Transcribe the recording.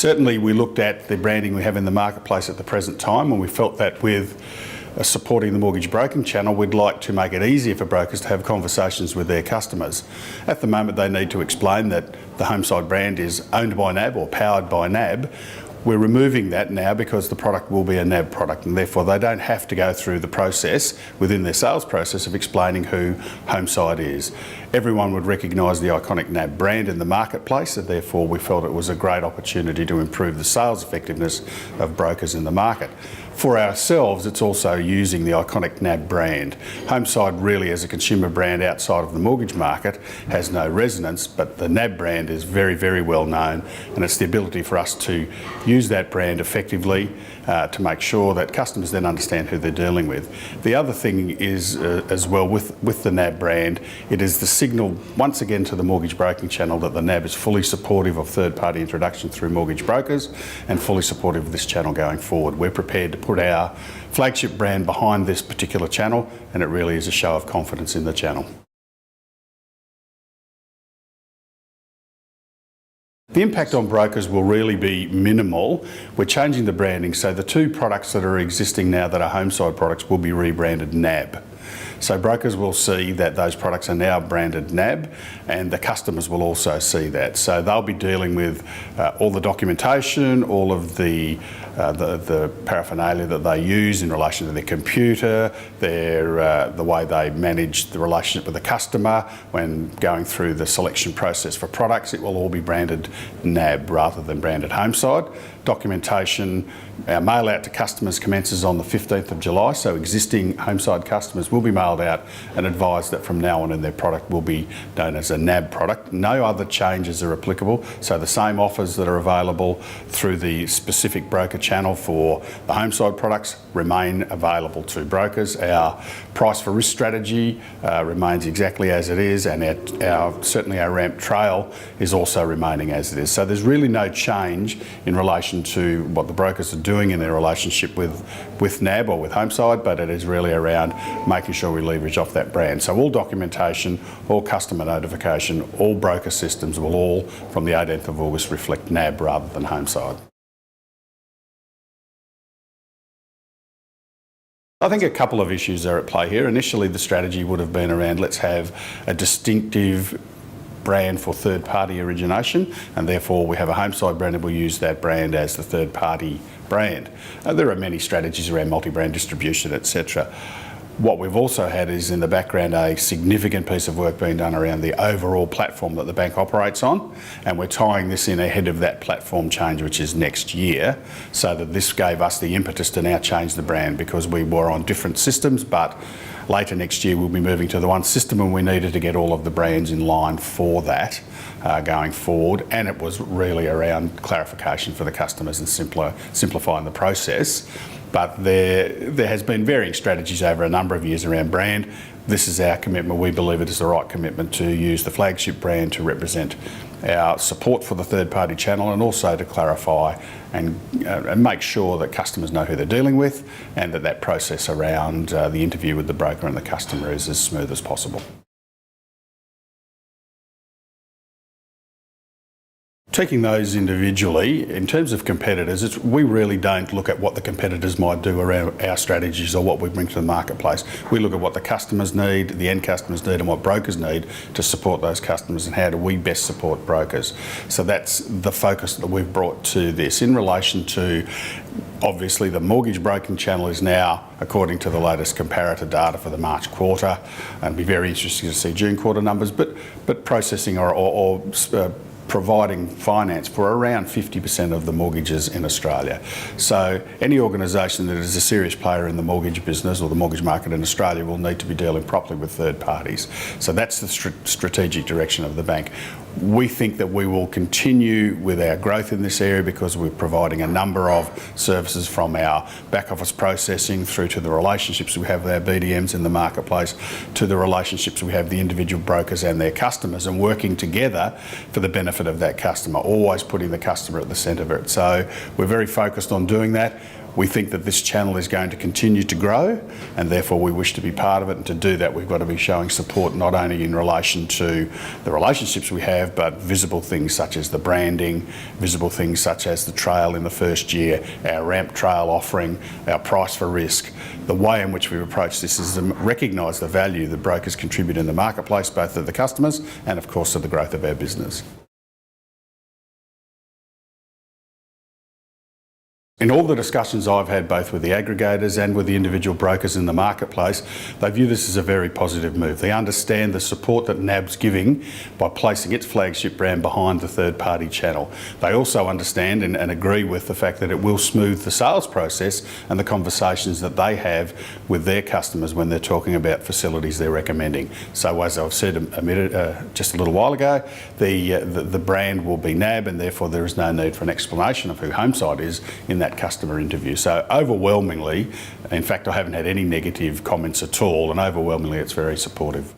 Certainly we looked at the branding we have in the marketplace at the present time, and we felt that with supporting the mortgage broking channel, we'd like to make it easier for brokers to have conversations with their customers. At the moment they need to explain that the Homeside brand is owned by NAB or powered by NAB. We're removing that now because the product will be a NAB product, and therefore they don't have to go through the process within their sales process of explaining who Homeside is. Everyone would recognise the iconic NAB brand in the marketplace, and therefore we felt it was a great opportunity to improve the sales effectiveness of brokers in the market. For ourselves, it's also using the iconic NAB brand. Homeside really, as a consumer brand outside of the mortgage market, has no resonance, but the NAB brand is very, very well known, and it's the ability for us to use that brand effectively to make sure that customers then understand who they're dealing with. The other thing is, as well, with the NAB brand, it is the signal, once again, to the mortgage broking channel that the NAB is fully supportive of third-party introduction through mortgage brokers and fully supportive of this channel going forward. We're prepared to put our flagship brand behind this particular channel, and it really is a show of confidence in the channel. The impact on brokers will really be minimal. We're changing the branding, so the two products that are existing now that are Homeside products will be rebranded NAB. So brokers will see that those products are now branded NAB, and the customers will also see that. So they'll be dealing with all the documentation, all of the paraphernalia that they use in relation to their computer, the way they manage the relationship with the customer when going through the selection process for products. It will all be branded NAB rather than branded Homeside. Documentation, our mail out to customers commences on the 15th of July, so existing Homeside customers will be mailed out and advised that from now on in their product will be known as a NAB product. No other changes are applicable, so the same offers that are available through the specific broker channel for the Homeside products remain available to brokers. Our price for risk strategy remains exactly as it is, and certainly our ramp trail is also remaining as it is. So there's really no change in relation to what the brokers are doing in their relationship with NAB or with Homeside, but it is really around making sure we leverage off that brand. So all documentation, all customer notification, all broker systems will all, from the 18th of August, reflect NAB rather than Homeside. I think a couple of issues are at play here. Initially, the strategy would have been around let's have a distinctive brand for third-party origination, and therefore we have a Homeside brand and we'll use that brand as the third-party brand. There are many strategies around multi-brand distribution, etc. What we've also had is in the background a significant piece of work being done around the overall platform that the bank operates on, and we're tying this in ahead of that platform change, which is next year, so that this gave us the impetus to now change the brand, because we were on different systems, but later next year we'll be moving to the one system, and we needed to get all of the brands in line for that going forward, and it was really around clarification for the customers and simplifying the process. But there has been varying strategies over a number of years around brand. This is our commitment. We believe it is the right commitment to use the flagship brand to represent our support for the third-party channel, and also to clarify and make sure that customers know who they're dealing with, and that process around the interview with the broker and the customer is as smooth as possible. Taking those individually, in terms of competitors, we really don't look at what the competitors might do around our strategies or what we bring to the marketplace. We look at what the customers need, the end customers need, and what brokers need to support those customers, and how do we best support brokers. So that's the focus that we've brought to this. In relation to, obviously, the mortgage broking channel is now, according to the latest comparator data for the March quarter, and it'll be very interesting to see June quarter numbers, but processing or providing finance for around 50% of the mortgages in Australia. So any organisation that is a serious player in the mortgage business or the mortgage market in Australia will need to be dealing properly with third parties. So that's the strategic direction of the bank. We think that we will continue with our growth in this area because we're providing a number of services, from our back office processing through to the relationships we have with our BDMs in the marketplace, to the relationships we have with the individual brokers and their customers, and working together for the benefit of that customer, always putting the customer at the centre of it. So we're very focused on doing that. We think that this channel is going to continue to grow, and therefore we wish to be part of it, and to do that we've got to be showing support not only in relation to the relationships we have, but visible things such as the branding, visible things such as the trail in the first year, our ramp trail offering, our price for risk. The way in which we've approached this is to recognise the value that brokers contribute in the marketplace, both to the customers and of course to the growth of our business. In all the discussions I've had both with the aggregators and with the individual brokers in the marketplace, they view this as a very positive move. They understand the support that NAB's giving by placing its flagship brand behind the third-party channel. They also understand and agree with the fact that it will smooth the sales process and the conversations that they have with their customers when they're talking about facilities they're recommending. So as I've said just a little while ago, the brand will be NAB, and therefore there is no need for an explanation of who Homeside is in that customer interview. So overwhelmingly, in fact I haven't had any negative comments at all, and overwhelmingly it's very supportive.